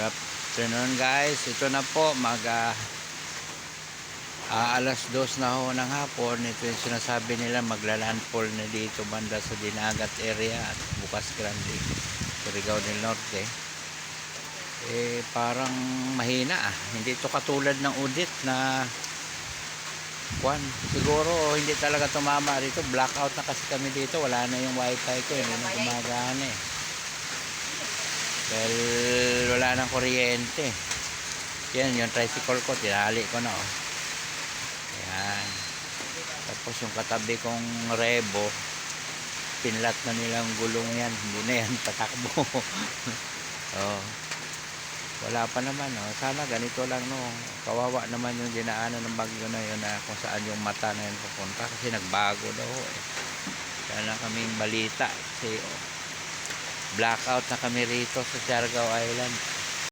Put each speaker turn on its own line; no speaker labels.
Good afternoon guys. Ito na po alas 2 na ho ng hapon. Ito yung sinasabi nila maglalandfall na dito banda sa Dinagat area at Bukas Grande, Surigao del Norte. Parang mahina Hindi ito katulad ng Udit na siguro hindi talaga tumama rito. Blackout na kasi kami dito. Wala na yung wifi ko. Hindi na gumagana Dahil wala nang kuryente. Yan yung tricycle ko, tinali ko na Yan. Tapos yung katabi kong Revo, pinlat na nilang gulong yan. Hindi na yan tatakbo. Wala pa naman Sana ganito lang Kawawa naman yung dinaanan ng bagyo na yun, na kung saan yung mata na yun pupunta, kasi nagbago daw Kaya lang kaming balita kasi blackout na kami rito sa Siargao Island.